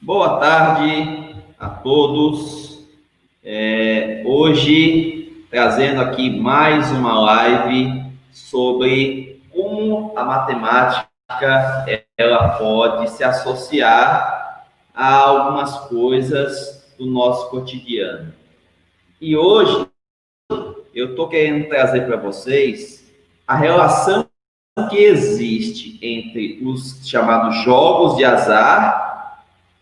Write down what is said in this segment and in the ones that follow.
Boa tarde a todos. Hoje trazendo aqui mais uma live sobre como a matemática ela pode se associar a algumas coisas do nosso cotidiano. E hoje eu estou querendo trazer para vocês a relação que existe entre os chamados jogos de azar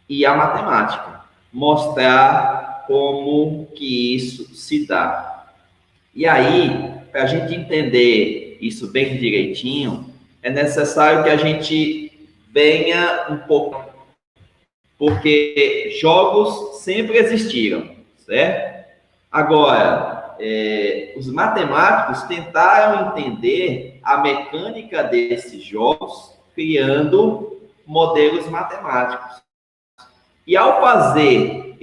e a matemática, mostrar como que isso se dá. E aí, para a gente entender isso bem direitinho, é necessário que a gente venha um pouco, porque jogos sempre existiram, certo? Agora, os matemáticos tentaram entender a mecânica desses jogos, criando modelos matemáticos. E ao fazer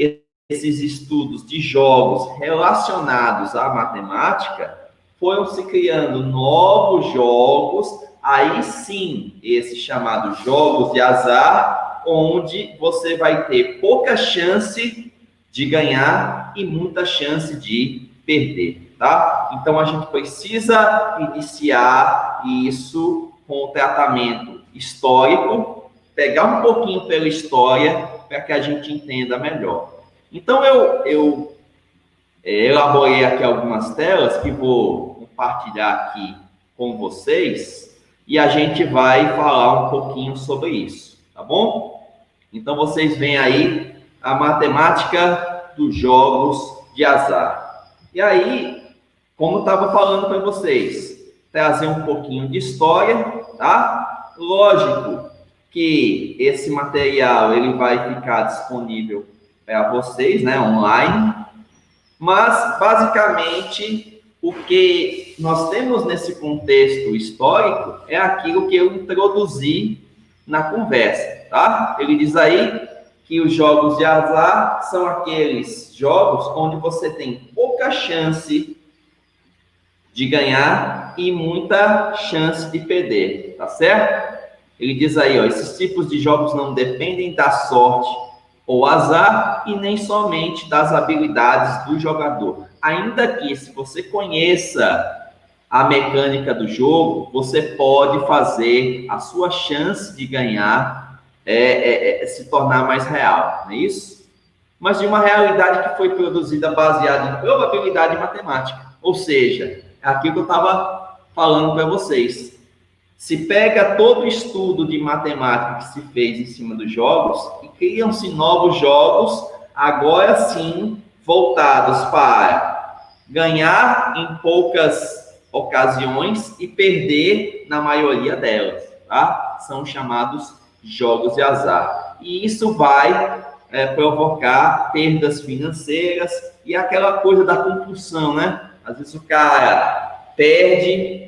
esses estudos de jogos relacionados à matemática, foram se criando novos jogos, aí sim, esses chamados jogos de azar, onde você vai ter pouca chance de ganhar e muita chance de perder, tá? Então a gente precisa iniciar isso com o tratamento histórico, pegar um pouquinho pela história para que a gente entenda melhor. Então, eu elaborei aqui algumas telas que vou compartilhar aqui com vocês e a gente vai falar um pouquinho sobre isso, tá bom? Então, vocês veem aí a matemática dos jogos de azar. E aí, como eu estava falando para vocês, trazer um pouquinho de história, tá? Lógico que esse material ele vai ficar disponível para vocês, né, online, mas basicamente o que nós temos nesse contexto histórico é aquilo que eu introduzi na conversa, tá? Ele diz aí que os jogos de azar são aqueles jogos onde você tem pouca chance de ganhar e muita chance de perder, tá certo? Ele diz aí, ó, esses tipos de jogos não dependem da sorte ou azar e nem somente das habilidades do jogador. Ainda que, se você conheça a mecânica do jogo, você pode fazer a sua chance de ganhar se tornar mais real, não é isso? Mas de uma realidade que foi produzida baseada em probabilidade matemática. Ou seja, é aquilo que eu estava falando para vocês. Se pega todo o estudo de matemática que se fez em cima dos jogos e criam-se novos jogos, agora sim, voltados para ganhar em poucas ocasiões e perder na maioria delas, tá? São chamados jogos de azar. E isso vai provocar perdas financeiras e aquela coisa da compulsão, né? Às vezes o cara perde,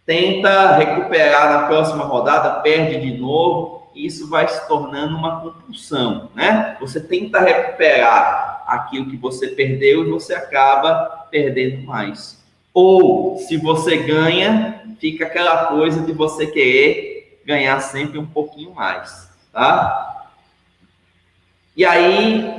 tenta recuperar na próxima rodada, perde de novo, e isso vai se tornando uma compulsão, né? Você tenta recuperar aquilo que você perdeu e você acaba perdendo mais. Ou, se você ganha, fica aquela coisa de você querer ganhar sempre um pouquinho mais, tá? E aí,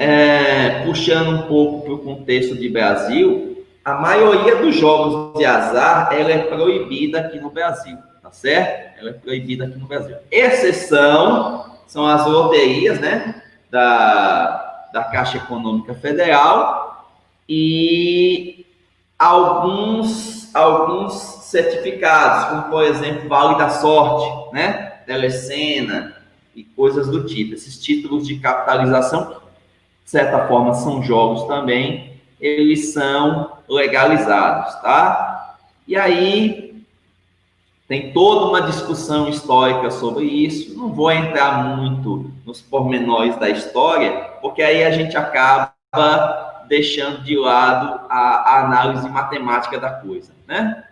puxando um pouco para o contexto de Brasil, a maioria dos jogos de azar, ela é proibida aqui no Brasil, tá certo? Ela é proibida aqui no Brasil. Exceção são as loterias, né, da Caixa Econômica Federal e alguns certificados, como, por exemplo, Vale da Sorte, né, Telecena e coisas do tipo. Esses títulos de capitalização, de certa forma, são jogos também, eles são legalizados, tá? E aí tem toda uma discussão histórica sobre isso. Não vou entrar muito nos pormenores da história, porque aí a gente acaba deixando de lado a análise matemática da coisa, né?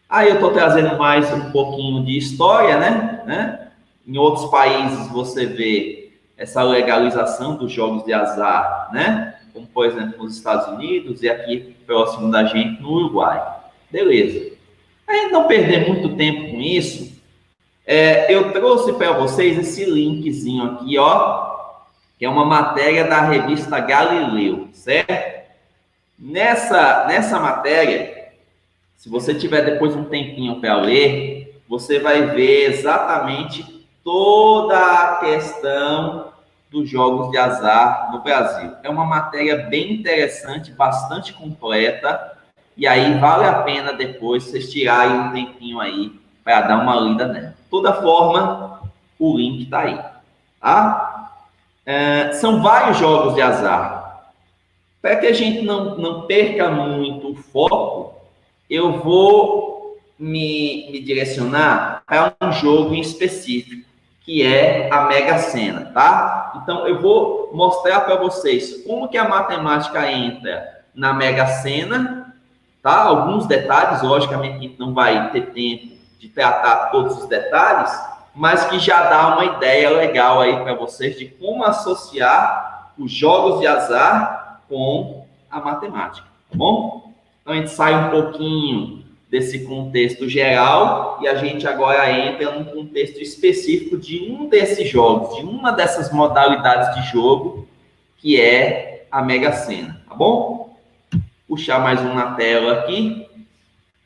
Aí eu estou trazendo mais um pouquinho de história, né? Em outros países você vê essa legalização dos jogos de azar, né? Como, por exemplo, nos Estados Unidos e aqui próximo da gente, no Uruguai. Beleza. Aí, não perder muito tempo com isso, eu trouxe para vocês esse linkzinho aqui, ó, que é uma matéria da revista Galileu, certo? Nessa matéria, se você tiver depois um tempinho para ler, você vai ver exatamente toda a questão dos jogos de azar no Brasil. É uma matéria bem interessante, bastante completa, e aí vale a pena depois vocês tirarem um tempinho aí para dar uma lida nela. De toda forma, o link está aí, tá? São vários jogos de azar. Para que a gente não perca muito o foco, eu vou me direcionar para um jogo em específico, que é a Mega Sena, tá? Então, eu vou mostrar para vocês como que a matemática entra na Mega Sena, tá? Alguns detalhes, logicamente, a gente não vai ter tempo de tratar todos os detalhes, mas que já dá uma ideia legal aí para vocês de como associar os jogos de azar com a matemática, tá bom? Então, a gente sai um pouquinho desse contexto geral e a gente agora entra num contexto específico de um desses jogos, de uma dessas modalidades de jogo, que é a Mega Sena, tá bom? Vou puxar mais um na tela aqui.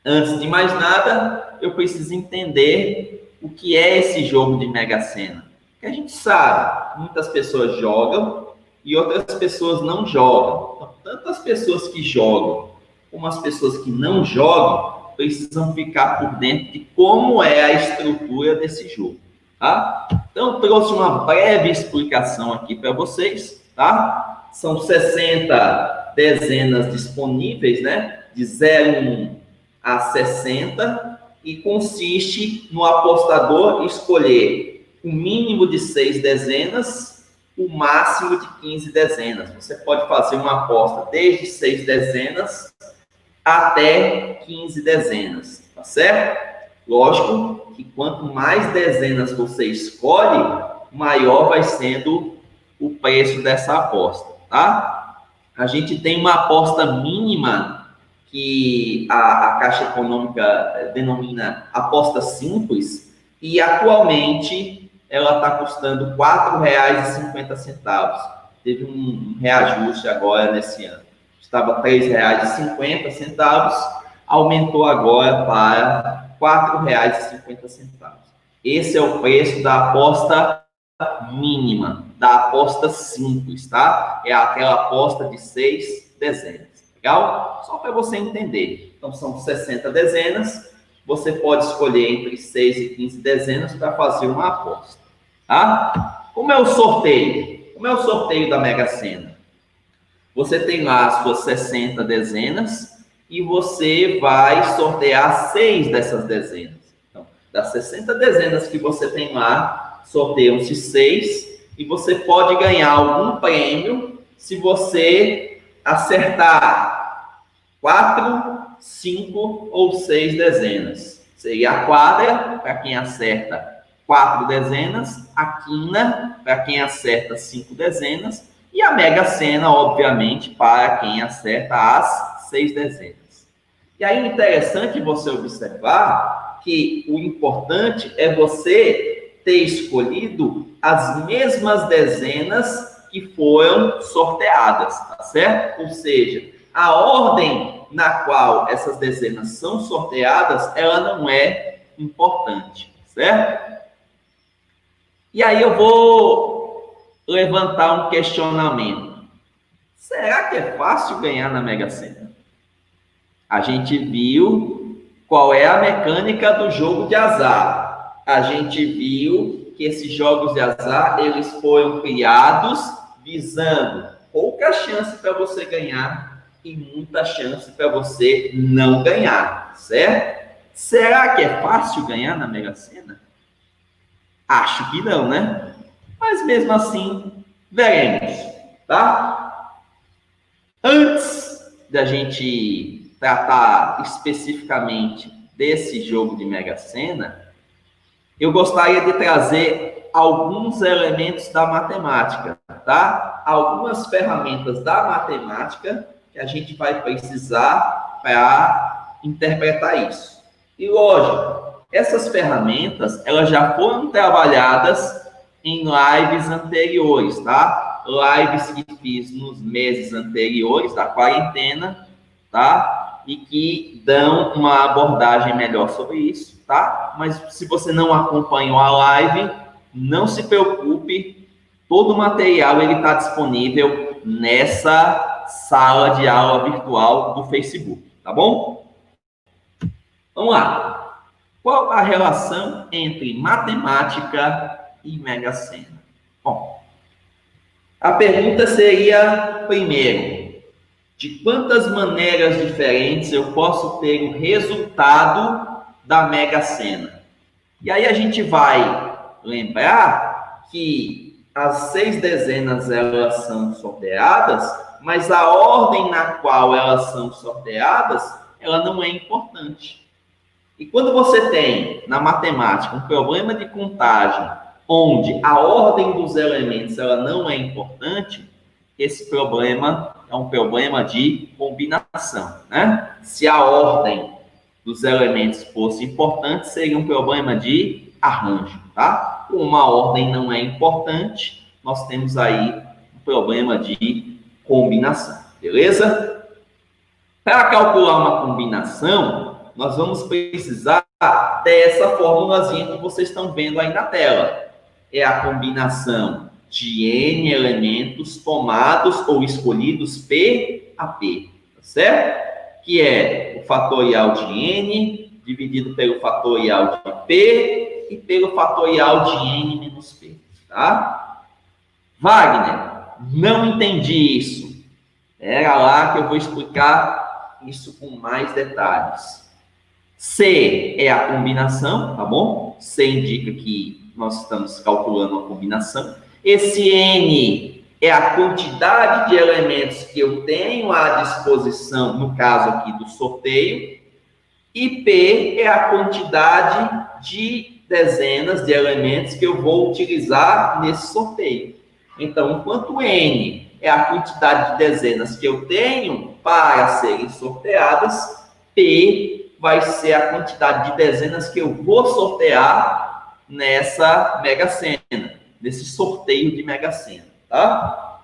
Antes de mais nada, eu preciso entender o que é esse jogo de Mega Sena. Porque a gente sabe, muitas pessoas jogam e outras pessoas não jogam. Então, tanto as pessoas que jogam como as pessoas que não jogam precisam ficar por dentro de como é a estrutura desse jogo, tá? Então, eu trouxe uma breve explicação aqui para vocês, tá? São 60 dezenas disponíveis, né? De 0 a 60, e consiste no apostador escolher o mínimo de 6 dezenas, o máximo de 15 dezenas. Você pode fazer uma aposta desde 6 dezenas até 15 dezenas, tá certo? Lógico que quanto mais dezenas você escolhe, maior vai sendo o preço dessa aposta, tá? A gente tem uma aposta mínima que a Caixa Econômica denomina aposta simples, e atualmente ela está custando R$ 4,50. Teve um reajuste agora nesse ano. Estava R$ 3,50, aumentou agora para R$ 4,50. Esse é o preço da aposta mínima, da aposta simples, tá? É aquela aposta de 6 dezenas. Legal? Só para você entender. Então, são 60 dezenas. Você pode escolher entre 6 e 15 dezenas para fazer uma aposta. Tá? Como é o sorteio? Como é o sorteio da Mega Sena? Você tem lá as suas 60 dezenas e você vai sortear 6 dessas dezenas. Então, das 60 dezenas que você tem lá, sorteiam-se 6 e você pode ganhar algum prêmio se você acertar 4, 5 ou 6 dezenas. Seria a quadra, para quem acerta 4 dezenas, a quina, para quem acerta 5 dezenas, e a Mega Sena, obviamente, para quem acerta as 6 dezenas. E aí, interessante você observar que o importante é você ter escolhido as mesmas dezenas que foram sorteadas, tá certo? Ou seja, a ordem na qual essas dezenas são sorteadas, ela não é importante, certo? E aí eu vou levantar um questionamento. Será que é fácil ganhar na Mega Sena? A gente viu qual é a mecânica do jogo de azar. A gente viu que esses jogos de azar, eles foram criados visando pouca chance para você ganhar e muita chance para você não ganhar, certo? Será que é fácil ganhar na Mega Sena? Acho que não, né? Mas mesmo assim, veremos, tá? Antes da gente tratar especificamente desse jogo de Mega Sena, eu gostaria de trazer alguns elementos da matemática, tá? Algumas ferramentas da matemática que a gente vai precisar para interpretar isso. E lógico, essas ferramentas, elas já foram trabalhadas em lives anteriores, tá? lives que fiz nos meses anteriores da quarentena, tá? E que dão uma abordagem melhor sobre isso, tá? Mas se você não acompanhou a live, não se preocupe, todo o material ele está disponível nessa sala de aula virtual do Facebook, tá bom? Vamos lá. Qual a relação entre matemática e Mega Sena? Bom, a pergunta seria, primeiro, de quantas maneiras diferentes eu posso ter o resultado da Mega Sena? E aí a gente vai lembrar que as 6 dezenas elas são sorteadas, mas a ordem na qual elas são sorteadas, ela não é importante. E quando você tem, na matemática, um problema de contagem, onde a ordem dos elementos ela não é importante, esse problema é um problema de combinação, né? Se a ordem dos elementos fosse importante, seria um problema de arranjo, tá? Como a ordem não é importante, nós temos aí um problema de combinação, beleza? Para calcular uma combinação, nós vamos precisar dessa formulazinha que vocês estão vendo aí na tela. É a combinação de N elementos tomados ou escolhidos P a P, tá certo? Que é o fatorial de N dividido pelo fatorial de P e pelo fatorial de N menos P, tá? Wagner, não entendi isso. Era lá que eu vou explicar isso com mais detalhes. C é a combinação, tá bom? C indica que nós estamos calculando uma combinação. Esse N é a quantidade de elementos que eu tenho à disposição, no caso aqui do sorteio. E P é a quantidade de dezenas de elementos que eu vou utilizar nesse sorteio. Então, enquanto N é a quantidade de dezenas que eu tenho para serem sorteadas, P vai ser a quantidade de dezenas que eu vou sortear nessa Mega Sena, nesse sorteio de Mega Sena, tá?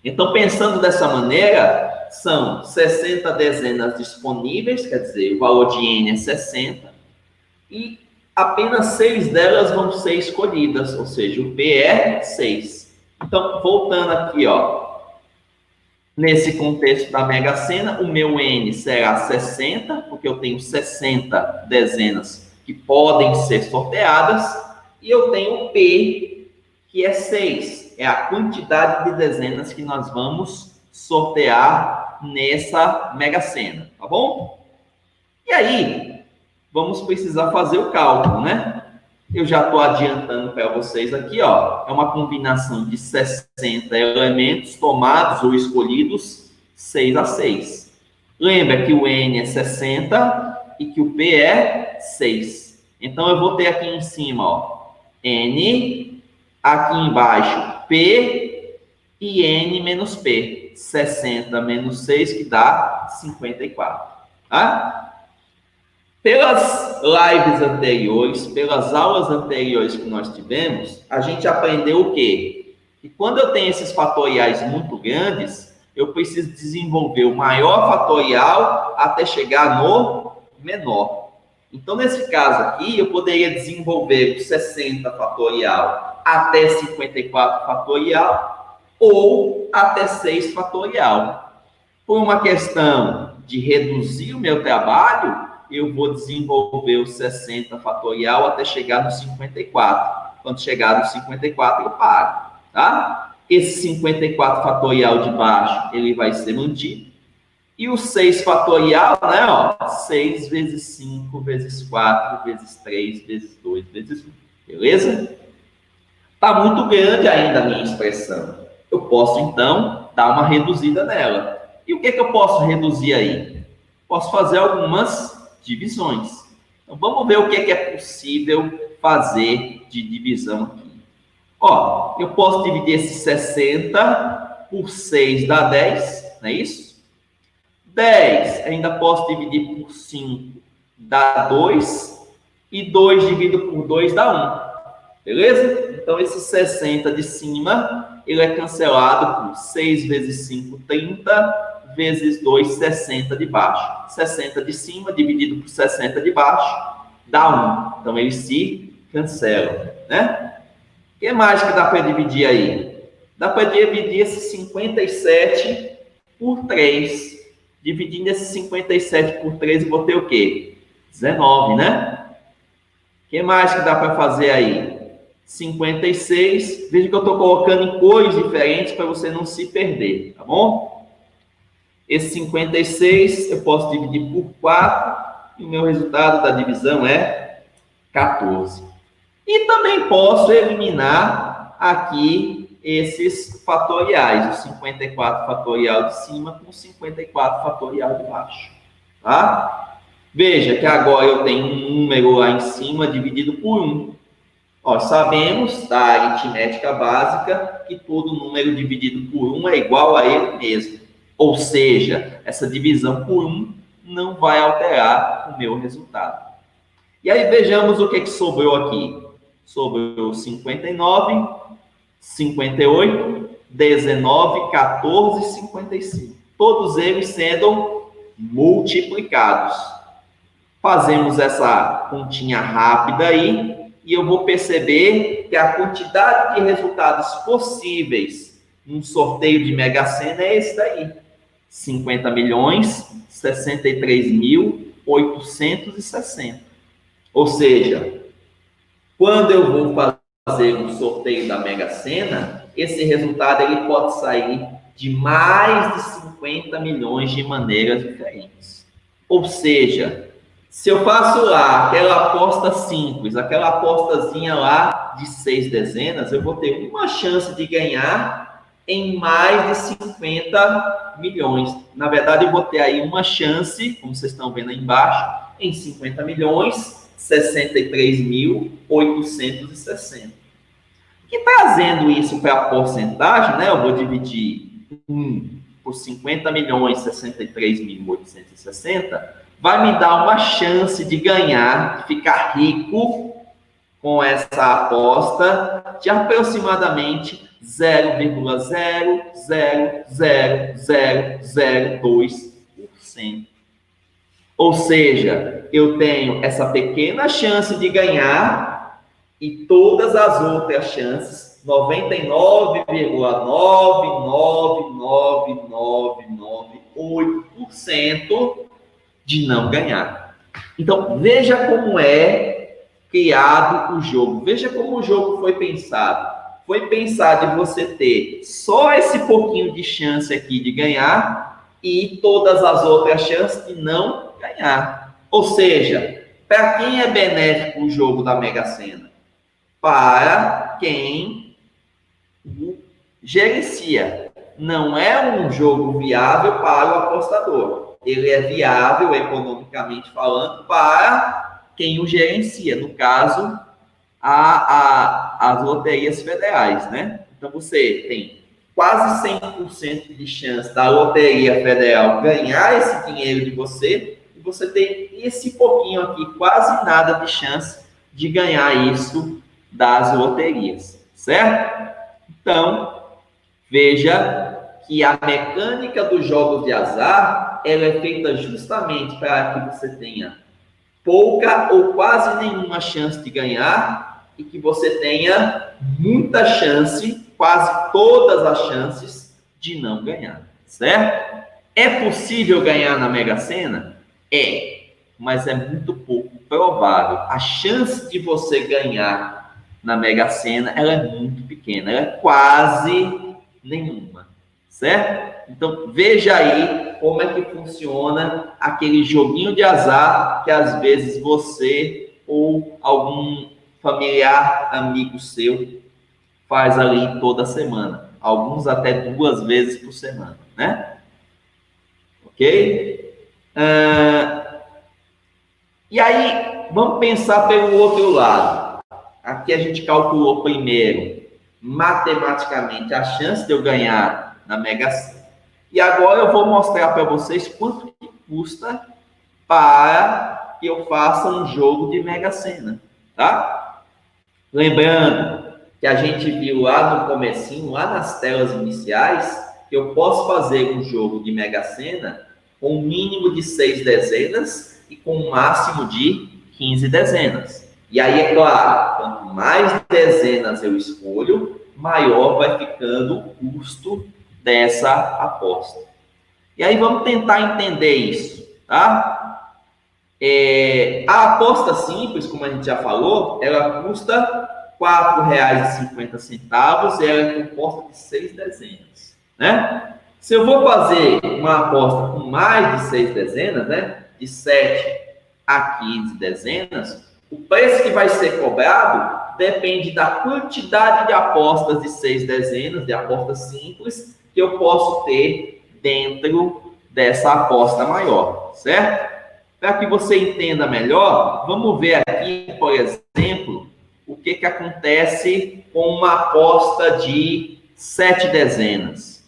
Então, pensando dessa maneira, são 60 dezenas disponíveis, quer dizer, o valor de N é 60, e apenas 6 delas vão ser escolhidas, ou seja, o P é 6. Então, voltando aqui, ó, nesse contexto da Mega Sena, o meu N será 60, porque eu tenho 60 dezenas que podem ser sorteadas, e eu tenho P, que é 6. É a quantidade de dezenas que nós vamos sortear nessa Mega Sena, tá bom? E aí, vamos precisar fazer o cálculo, né? Eu já estou adiantando para vocês aqui, ó, é uma combinação de 60 elementos tomados ou escolhidos 6 a 6. Lembra que o N é 60 e que o P é 6. Então, eu vou ter aqui em cima, ó, N, aqui embaixo P e N menos P. 60 menos 6, que dá 54, tá? Pelas lives anteriores, pelas aulas anteriores que nós tivemos, a gente aprendeu o quê? Que quando eu tenho esses fatoriais muito grandes, eu preciso desenvolver o maior fatorial até chegar no menor. Então, nesse caso aqui, eu poderia desenvolver o 60 fatorial até 54 fatorial ou até 6 fatorial. Por uma questão de reduzir o meu trabalho, eu vou desenvolver o 60 fatorial até chegar no 54. Quando chegar no 54, eu paro, tá? Esse 54 fatorial de baixo, ele vai ser mantido. E o 6 fatorial, né, ó, 6 vezes 5, vezes 4, vezes 3, vezes 2, vezes 1. Beleza? Tá muito grande ainda a minha expressão. Eu posso, então, dar uma reduzida nela. E o que eu posso reduzir aí? Posso fazer algumas divisões. Então, vamos ver o que é possível fazer de divisão aqui. Ó, eu posso dividir esse 60 por 6 dá 10, não é isso? 10 ainda posso dividir por 5, dá 2. E 2 dividido por 2 dá 1. Beleza? Então, esse 60 de cima, ele é cancelado por 6 vezes 5, 30, vezes 2, 60 de baixo. 60 de cima dividido por 60 de baixo dá 1. Então, eles se cancelam, né? O que mais que dá para dividir aí? Dá para dividir esse 57 por 3. Dividindo esse 57 por 3, eu vou ter o quê? 19, né? O que mais que dá para fazer aí? 56. Veja que eu estou colocando em cores diferentes para você não se perder, tá bom? Esse 56 eu posso dividir por 4 e o meu resultado da divisão é 14. E também posso eliminar aqui esses fatoriais, o 54 fatorial de cima com o 54 fatorial de baixo, tá? Veja que agora eu tenho um número lá em cima dividido por 1. Nós sabemos da aritmética básica que todo número dividido por 1 é igual a ele mesmo. Ou seja, essa divisão por 1 não vai alterar o meu resultado. E aí vejamos o que sobrou aqui. Sobrou 59, 58, 19, 14 e 55. Todos eles sendo multiplicados. Fazemos essa continha rápida aí e eu vou perceber que a quantidade de resultados possíveis num sorteio de Mega Sena é esse daí. 50 milhões, 63.860. Ou seja, quando eu vou fazer um sorteio da Mega Sena, esse resultado ele pode sair de mais de 50 milhões de maneiras diferentes. Ou seja, se eu faço lá aquela aposta simples, aquela apostazinha lá de 6 dezenas, eu vou ter uma chance de ganhar em mais de 50 milhões. Na verdade, eu vou ter aí uma chance, como vocês estão vendo aí embaixo, em 50 milhões, 63.860. E trazendo isso para a porcentagem, né? Eu vou dividir 1 por 50 milhões, 63.860, vai me dar uma chance de ganhar, de ficar rico com essa aposta de aproximadamente 0,0000002%. Ou seja, eu tenho essa pequena chance de ganhar e todas as outras chances, 99,9999998% de não ganhar. Então, veja como é criado o jogo. Veja como o jogo foi pensado. Foi pensado em você ter só esse pouquinho de chance aqui de ganhar e todas as outras chances de não ganhar. Ou seja, para quem é benéfico o jogo da Mega Sena? Para quem gerencia. Não é um jogo viável para o apostador. Ele é viável, economicamente falando, para quem o gerencia. No caso, as loterias federais, né? Então, você tem quase 100% de chance da loteria federal ganhar esse dinheiro de você, e você tem esse pouquinho aqui, quase nada de chance de ganhar isso das loterias, certo? Então, veja que a mecânica dos jogos de azar, ela é feita justamente para que você tenha pouca ou quase nenhuma chance de ganhar e que você tenha muita chance, quase todas as chances de não ganhar, certo? É possível ganhar na Mega Sena? É, mas é muito pouco provável. A chance de você ganhar na Mega Sena, ela é muito pequena, ela é quase nenhuma, certo? Então, veja aí como é que funciona aquele joguinho de azar que às vezes você ou algum familiar, amigo seu faz ali toda semana. Alguns até 2 vezes por semana, né? Ok? E aí, vamos pensar pelo outro lado. Aqui a gente calculou primeiro, matematicamente, a chance de eu ganhar na Mega Sena. E agora eu vou mostrar para vocês quanto que custa para que eu faça um jogo de Mega Sena, tá? Lembrando que a gente viu lá no comecinho, lá nas telas iniciais, que eu posso fazer um jogo de Mega Sena com um mínimo de 6 dezenas e com um máximo de 15 dezenas. E aí, é claro, quanto mais dezenas eu escolho, maior vai ficando o custo dessa aposta. E aí vamos tentar entender isso, tá? A aposta simples, como a gente já falou, ela custa R$ 4,50 e ela é composta de 6 dezenas, né? Se eu vou fazer uma aposta com mais de 6 dezenas, né? De 7 a 15 dezenas, o preço que vai ser cobrado depende da quantidade de apostas de 6 dezenas, de apostas simples, que eu posso ter dentro dessa aposta maior, certo? Para que você entenda melhor, vamos ver aqui, por exemplo, o que acontece com uma aposta de 7 dezenas.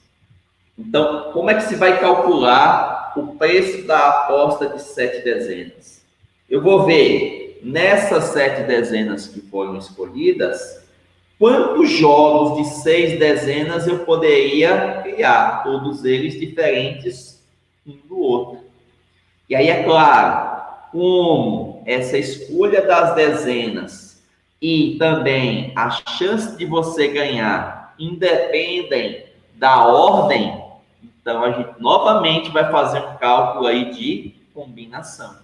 Então, como é que se vai calcular o preço da aposta de 7 dezenas? Eu vou ver nessas 7 dezenas que foram escolhidas, quantos jogos de 6 dezenas eu poderia criar, todos eles diferentes um do outro. E aí, é claro, como essa escolha das dezenas e também a chance de você ganhar independem da ordem, então a gente novamente vai fazer um cálculo aí de combinação.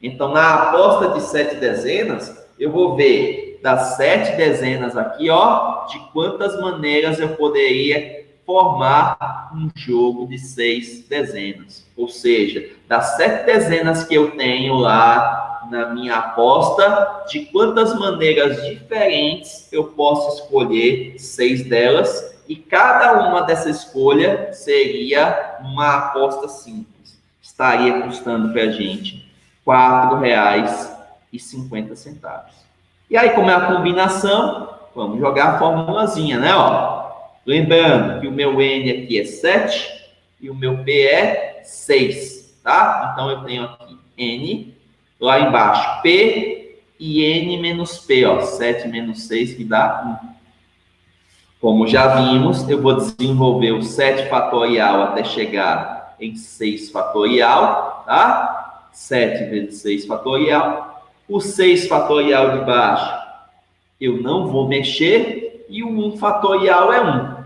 Então, na aposta de 7 dezenas, eu vou ver das 7 dezenas aqui, ó, de quantas maneiras eu poderia formar um jogo de 6 dezenas. Ou seja, das 7 dezenas que eu tenho lá na minha aposta, de quantas maneiras diferentes eu posso escolher 6 delas, e cada uma dessa escolha seria uma aposta simples. Estaria custando para a gente R$ 4,50. E aí, como é a combinação, vamos jogar a formulazinha, né? Ó, lembrando que o meu N aqui é 7 e o meu P é 6, tá? Então, eu tenho aqui N, lá embaixo P e N menos P, ó, 7 menos 6 que dá 1. Como já vimos, eu vou desenvolver o 7 fatorial até chegar em 6 fatorial, tá? 7 vezes 6 fatorial. O 6 fatorial de baixo eu não vou mexer e o 1 fatorial é 1.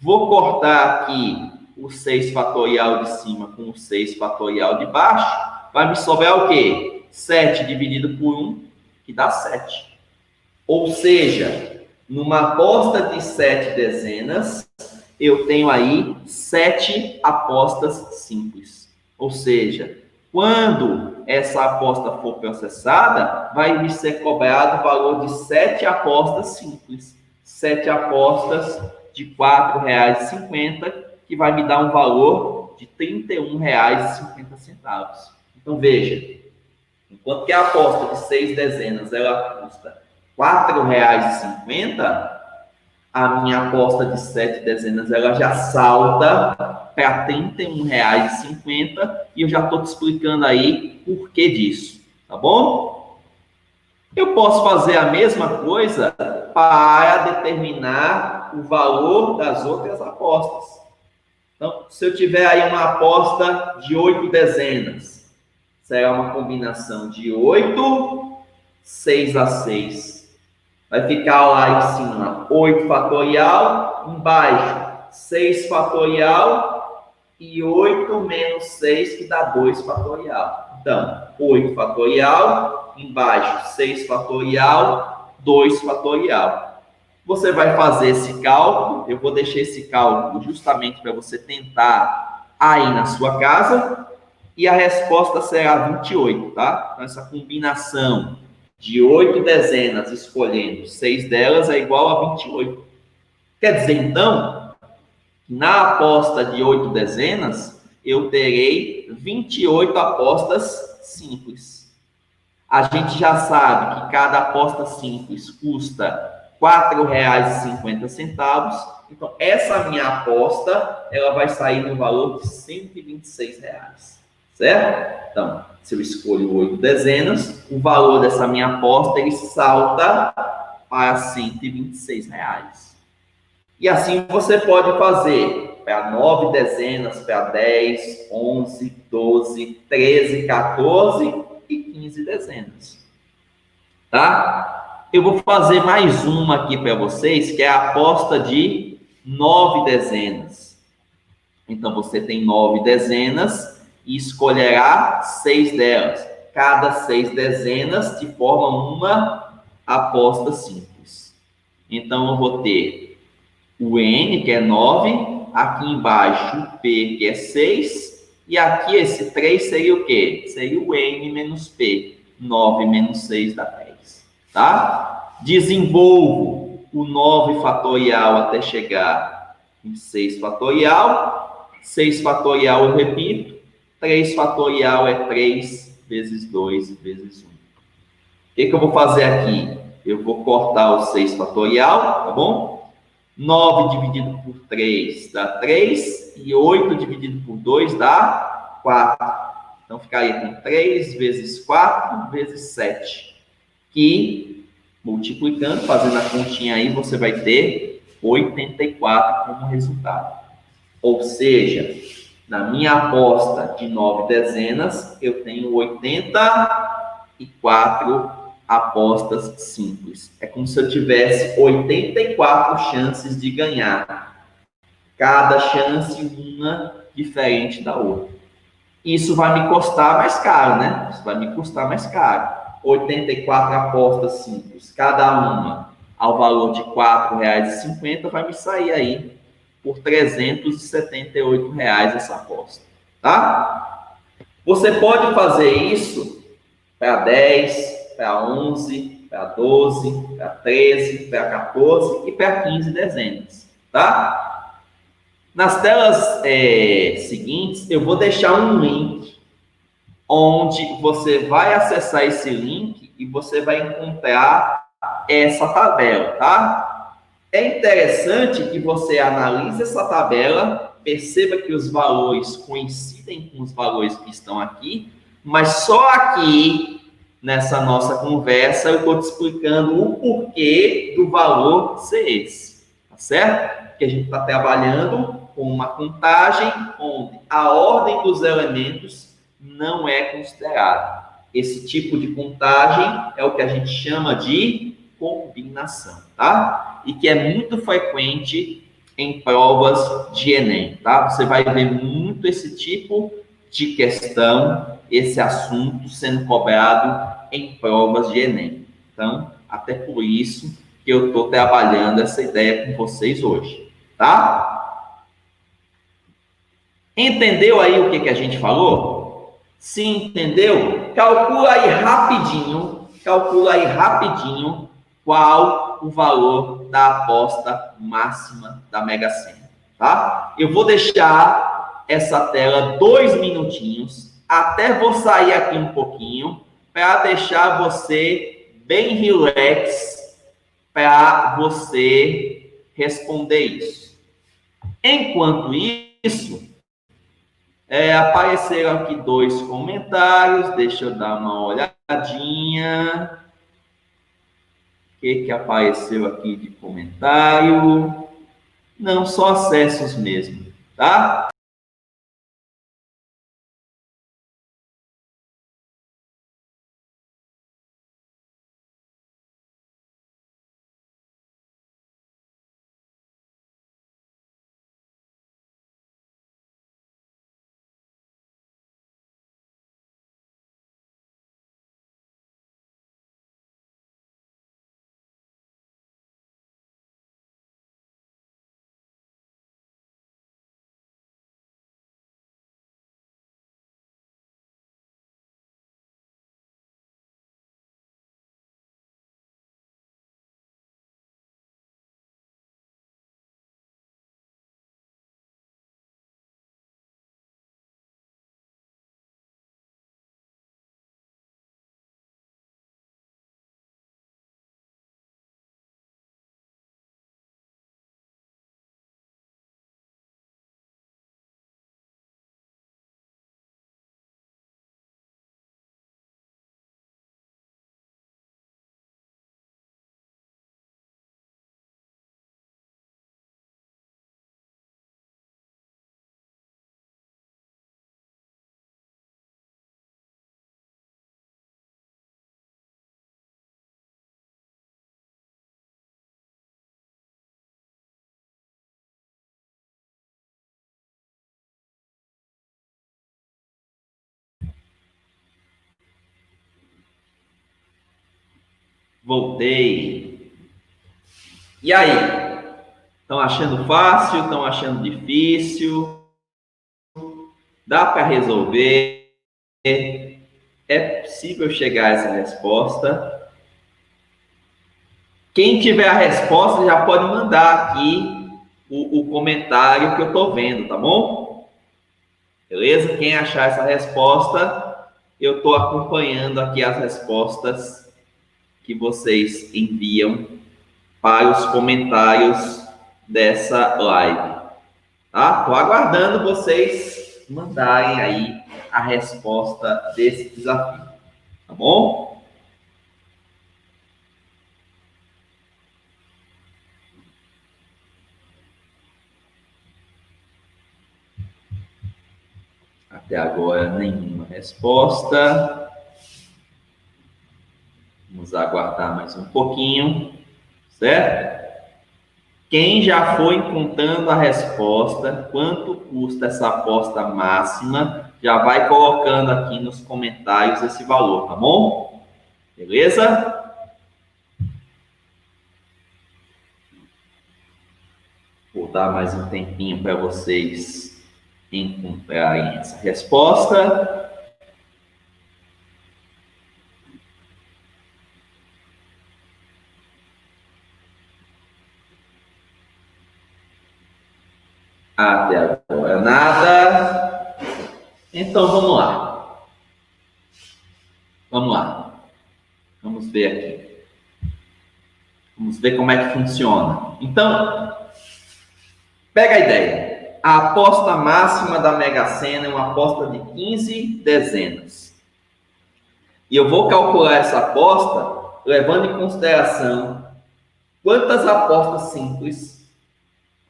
Vou cortar aqui o 6 fatorial de cima com o 6 fatorial de baixo. Vai me sobrar o quê? 7 dividido por 1, que dá 7. Ou seja, numa aposta de 7 dezenas, eu tenho aí 7 apostas simples. Ou seja, quando essa aposta for processada, vai me ser cobrado o valor de 7 apostas simples. 7 apostas de R$ 4,50, que vai me dar um valor de R$ 31,50. Então, veja, enquanto que a aposta de 6 dezenas ela custa R$ 4,50, a minha aposta de 7 dezenas ela já salta para R$ 31,50 e eu já estou te explicando aí por que disso, tá bom? Eu posso fazer a mesma coisa para determinar o valor das outras apostas. Então, se eu tiver aí uma aposta de 8 dezenas, será uma combinação de 8, 6 a 6. Vai ficar lá em cima 8 fatorial, embaixo 6 fatorial e 8 menos 6, que dá 2 fatorial. Então, 8 fatorial, embaixo 6 fatorial, 2 fatorial. Você vai fazer esse cálculo, eu vou deixar esse cálculo justamente para você tentar aí na sua casa, e a resposta será 28, tá? Então, essa combinação de 8 dezenas, escolhendo 6 delas, é igual a 28. Quer dizer, então, na aposta de 8 dezenas, eu terei 28 apostas simples. A gente já sabe que cada aposta simples custa R$ 4,50. Então, essa minha aposta, ela vai sair no valor de R$ 126, certo? Então, se eu escolho 8 dezenas, o valor dessa minha aposta, ele salta para R$ 126. E assim você pode fazer para 9 dezenas, para 10, 11, 12, 13, 14 e 15 dezenas. Tá? Eu vou fazer mais uma aqui para vocês, que é a aposta de 9 dezenas. Então, você tem 9 dezenas e escolherá 6 delas. Cada 6 dezenas te forma uma aposta simples. Então, eu vou ter o N, que é 9, aqui embaixo o P, que é 6, e aqui esse 3 seria o quê? Seria o N menos P. 9 menos 6 dá 10. Tá? Desenvolvo o 9 fatorial até chegar em 6 fatorial. 6 fatorial eu repito. 3 fatorial é 3 vezes 2 vezes 1. O que eu vou fazer aqui? Eu vou cortar o 6 fatorial, tá bom? 9 dividido por 3 dá 3, e 8 dividido por 2 dá 4. Então, ficaria com 3 vezes 4 vezes 7, que, multiplicando, fazendo a continha aí, você vai ter 84 como resultado. Ou seja, na minha aposta de 9 dezenas, eu tenho 84 apostas simples. É como se eu tivesse 84 chances de ganhar. Cada chance uma diferente da outra. Isso vai me custar mais caro, né? Isso vai me custar mais caro. 84 apostas simples, cada uma ao valor de R$ 4,50, vai me sair aí por R$ 378 essa aposta, tá? Você pode fazer isso para 10, para 11, para 12, para 13, para 14 e para 15 dezenas, tá? Nas telas seguintes, eu vou deixar um link onde você vai acessar esse link e você vai encontrar essa tabela, tá? É interessante que você analise essa tabela, perceba que os valores coincidem com os valores que estão aqui, mas só aqui, nessa nossa conversa, eu estou te explicando o porquê do valor ser esse, tá certo? Porque a gente está trabalhando com uma contagem onde a ordem dos elementos não é considerada. Esse tipo de contagem é o que a gente chama de combinação, tá? E que é muito frequente em provas de Enem, tá? Você vai ver muito esse tipo de questão, esse assunto sendo cobrado em provas de Enem. Então, até por isso que eu estou trabalhando essa ideia com vocês hoje, tá? Entendeu aí o que a gente falou? Se entendeu, calcula aí rapidinho qual o valor da aposta máxima da Mega Sena, tá? Eu vou deixar essa tela 2 minutinhos, até vou sair aqui um pouquinho, para deixar você bem relax, para você responder isso. Enquanto isso, apareceram aqui 2 comentários, deixa eu dar uma olhadinha. O que apareceu aqui de comentário? Não, só acessos mesmo, tá? Voltei. E aí? Estão achando fácil? Estão achando difícil? Dá para resolver? É possível chegar a essa resposta? Quem tiver a resposta já pode mandar aqui o comentário que eu estou vendo, tá bom? Beleza? Quem achar essa resposta, eu estou acompanhando aqui as respostas que vocês enviam para os comentários dessa live, tá? Estou aguardando vocês mandarem aí a resposta desse desafio, tá bom? Até agora, nenhuma resposta. Vamos aguardar mais um pouquinho, certo? Quem já foi encontrando a resposta, quanto custa essa aposta máxima, já vai colocando aqui nos comentários esse valor, tá bom? Beleza? Vou dar mais um tempinho para vocês encontrarem essa resposta. Até agora nada. Então vamos lá. Vamos lá. Vamos ver aqui. Vamos ver como é que funciona. Então, pega a ideia. A aposta máxima da Mega Sena é uma aposta de 15 dezenas. E eu vou calcular essa aposta levando em consideração quantas apostas simples,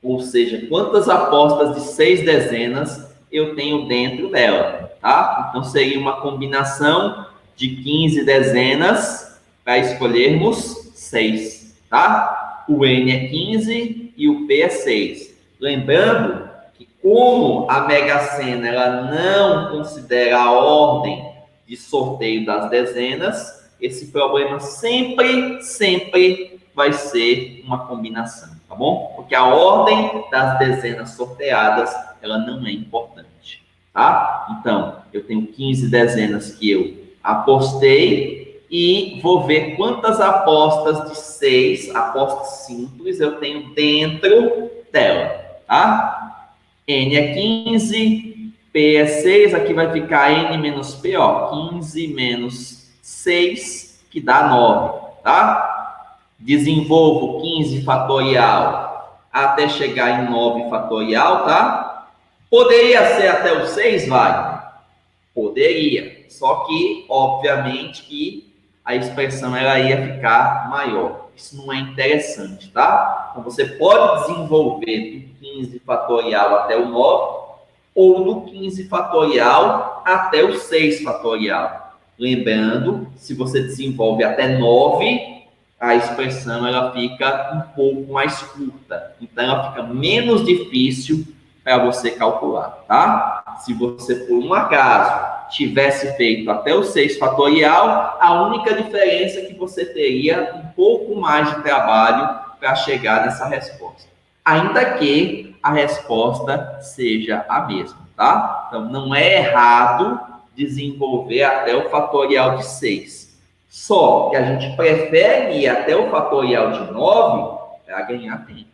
ou seja, quantas apostas de 6 dezenas eu tenho dentro dela, tá? Então, seria uma combinação de 15 dezenas para escolhermos 6, tá? O N é 15 e o P é 6. Lembrando que como a Mega Sena ela não considera a ordem de sorteio das dezenas, esse problema sempre vai ser uma combinação, tá bom? Porque a ordem das dezenas sorteadas, ela não é importante, tá? Então, eu tenho 15 dezenas que eu apostei e vou ver quantas apostas de 6, apostas simples, eu tenho dentro dela, tá? N é 15, P é 6, aqui vai ficar N menos P, ó, 15 menos 6, que dá 9, tá? Desenvolvo 15 fatorial até chegar em 9 fatorial, tá? Poderia ser até o 6, vai? Poderia, só que, obviamente, que a expressão ela ia ficar maior. Isso não é interessante, tá? Então, você pode desenvolver do 15 fatorial até o 9, ou do 15 fatorial até o 6 fatorial. Lembrando, se você desenvolve até 9, a expressão ela fica um pouco mais curta. Então, ela fica menos difícil para você calcular, tá? Se você, por um acaso, tivesse feito até o 6 fatorial, a única diferença é que você teria um pouco mais de trabalho para chegar nessa resposta. Ainda que a resposta seja a mesma, tá? Então, não é errado desenvolver até o fatorial de 6. Só que a gente prefere ir até o fatorial de 9 para ganhar tempo,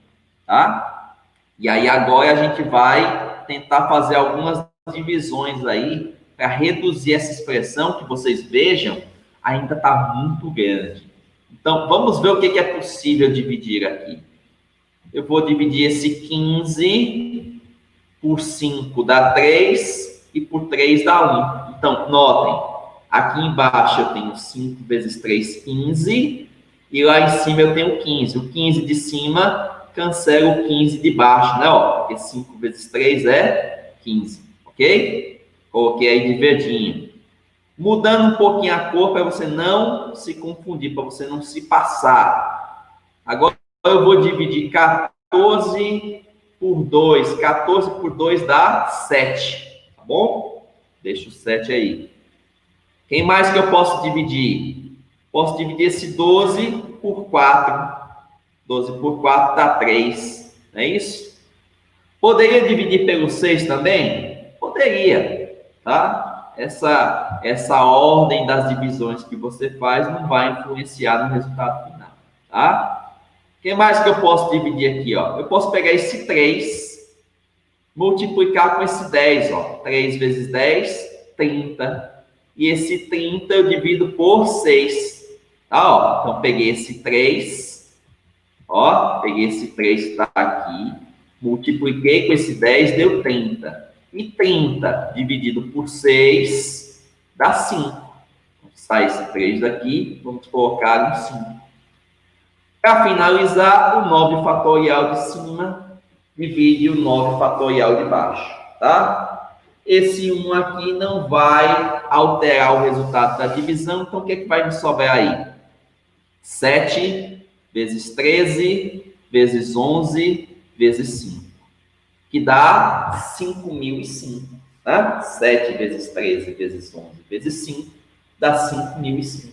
tá? E aí agora a gente vai tentar fazer algumas divisões aí para reduzir essa expressão, que vocês vejam, ainda está muito grande. Então, vamos ver o que é possível dividir aqui. Eu vou dividir esse 15 por 5 dá 3 e por 3 dá 1. Então, notem, aqui embaixo eu tenho 5 vezes 3, 15, e lá em cima eu tenho 15. O 15 de cima cancela o 15 de baixo, né? Ó, porque 5 vezes 3 é 15, ok? Coloquei aí de verdinho. Mudando um pouquinho a cor para você não se confundir, para você não se passar. Agora eu vou dividir 14 por 2. 14 por 2 dá 7, tá bom? Deixa o 7 aí. Quem mais que eu posso dividir? Posso dividir esse 12 por 4. 12 por 4 dá 3. Não é isso? Poderia dividir pelo 6 também? Poderia, tá? Essa ordem das divisões que você faz não vai influenciar no resultado final, tá? O que mais que eu posso dividir aqui, ó? Eu posso pegar esse 3, multiplicar com esse 10, ó. 3 vezes 10, 30. E esse 30 eu divido por 6. Tá, ó? Então, peguei esse 3, ó. Peguei esse 3 que está aqui. Multipliquei com esse 10, deu 30. E 30 dividido por 6 dá 5. Sai esse 3 daqui, vamos colocar um 5. Para finalizar, o 9 fatorial de cima divide o 9 fatorial de baixo, tá? Esse 1 aqui não vai alterar o resultado da divisão, então o que é que vai me sobrar aí? 7 vezes 13 vezes 11 vezes 5, que dá 5.005, tá? 7 vezes 13 vezes 11 vezes 5 dá 5.005.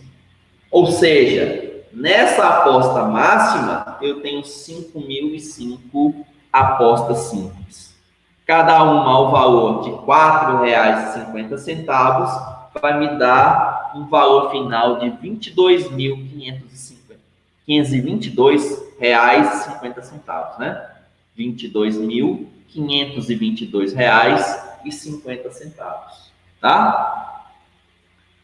Ou seja, nessa aposta máxima, eu tenho 5.005 apostas simples. Cada uma ao valor de R$ 4,50 vai me dar um valor final de R$ 22.522,50, né? R$ 22.522,50, tá?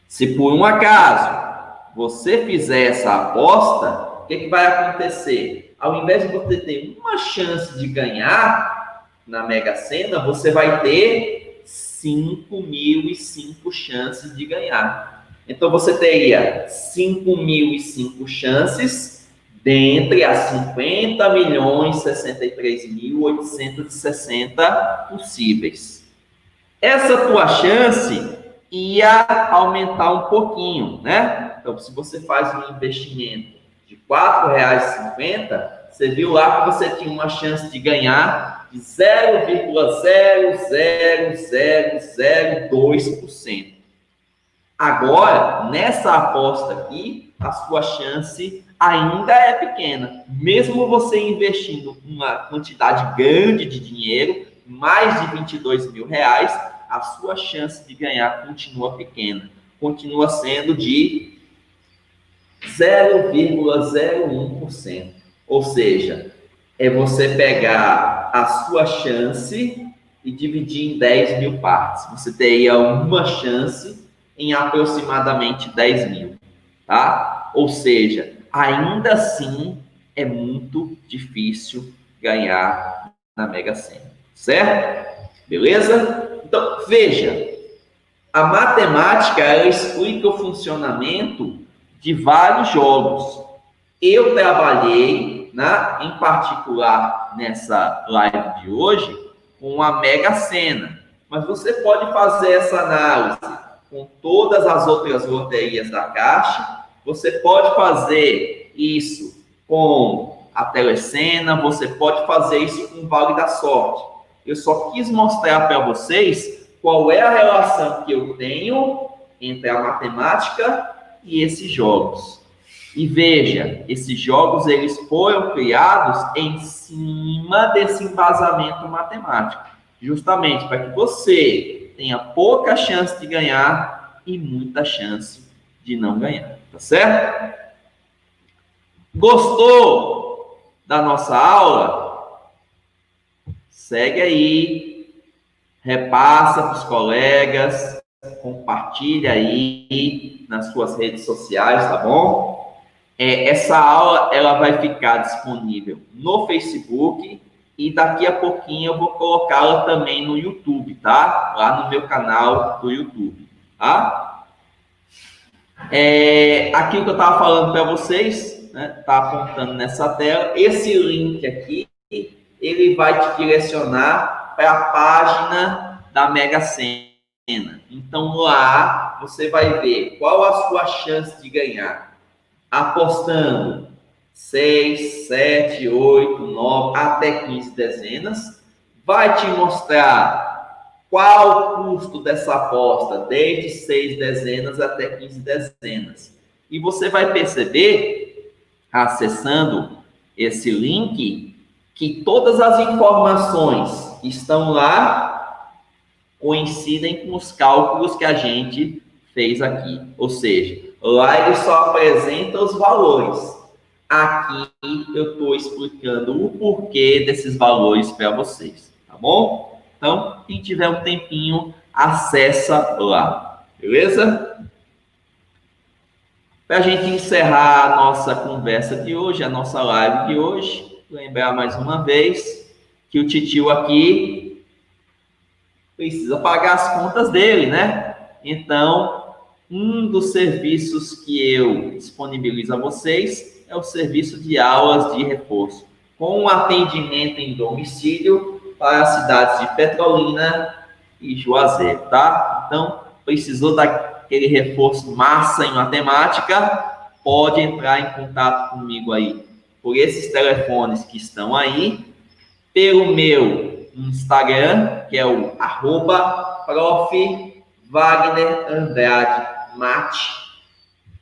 Se por um acaso você fizer essa aposta, o que vai acontecer? Ao invés de você ter uma chance de ganhar na Mega Sena, você vai ter 5.005 chances de ganhar. Então, você teria 5.005 chances dentre as 50.063.860 possíveis. Essa tua chance ia aumentar um pouquinho, né? Então, se você faz um investimento de R$ 4,50, você viu lá que você tinha uma chance de ganhar de 0,00002%. Agora, nessa aposta aqui, a sua chance ainda é pequena. Mesmo você investindo uma quantidade grande de dinheiro, mais de R$ 22.000, a sua chance de ganhar continua pequena. Continua sendo de 0,01%. Ou seja, é você pegar a sua chance e dividir em 10.000 partes. Você teria uma chance em aproximadamente 10.000, tá? Ou seja, ainda assim é muito difícil ganhar na Mega Sena, certo? Beleza? Então, veja, a matemática, ela explica o funcionamento de vários jogos. Eu trabalhei, né, em particular nessa live de hoje, com a Mega Sena, mas você pode fazer essa análise com todas as outras loterias da Caixa, você pode fazer isso com a Telecena, você pode fazer isso com o Vale da Sorte. Eu só quis mostrar para vocês qual é a relação que eu tenho entre a matemática e esses jogos. E veja, esses jogos eles foram criados em cima desse embasamento matemático, justamente para que você tenha pouca chance de ganhar e muita chance de não ganhar, tá certo? Gostou da nossa aula? Segue aí, repassa para os colegas, compartilha aí nas suas redes sociais, tá bom? Essa aula ela vai ficar disponível no Facebook e daqui a pouquinho eu vou colocá-la também no YouTube, tá? Lá no meu canal do YouTube, tá? Aquilo que eu estava falando para vocês, né? Tá apontando nessa tela. Esse link aqui, ele vai te direcionar para a página da Mega Sena. Então lá você vai ver qual a sua chance de ganhar, apostando 6, 7, 8, 9, até 15 dezenas. Vai te mostrar qual o custo dessa aposta, desde 6 dezenas até 15 dezenas. E você vai perceber, acessando esse link, que todas as informações que estão lá coincidem com os cálculos que a gente fez aqui. Ou seja, lá ele só apresenta os valores. Aqui eu estou explicando o porquê desses valores para vocês, tá bom? Então, quem tiver um tempinho, acessa lá, beleza? Para a gente encerrar a nossa conversa de hoje, a nossa live de hoje, lembrar mais uma vez que o titio aqui precisa pagar as contas dele, né? Então, um dos serviços que eu disponibilizo a vocês é o serviço de aulas de reforço, com atendimento em domicílio para as cidades de Petrolina e Juazeiro, tá? Então, precisou daquele reforço massa em matemática, pode entrar em contato comigo aí por esses telefones que estão aí, pelo meu Instagram, que é o @prof. Wagner Andrade Mate,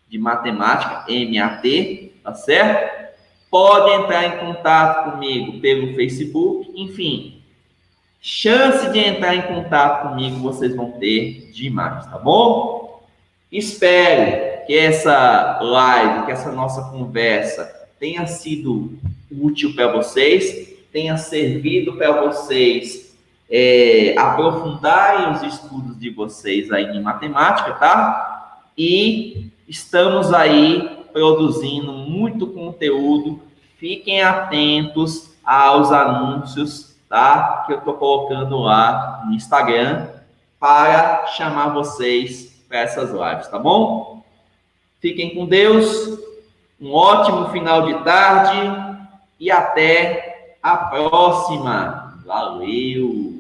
de matemática, MAT, tá certo? Pode entrar em contato comigo pelo Facebook, enfim, chance de entrar em contato comigo vocês vão ter demais, tá bom? Espero que essa live, que essa nossa conversa tenha sido útil para vocês, tenha servido para vocês aprofundarem os estudos de vocês aí em matemática, tá? E estamos aí produzindo muito conteúdo. Fiquem atentos aos anúncios, tá? Que eu estou colocando lá no Instagram para chamar vocês para essas lives, tá bom? Fiquem com Deus, um ótimo final de tarde e até a próxima. Valeu!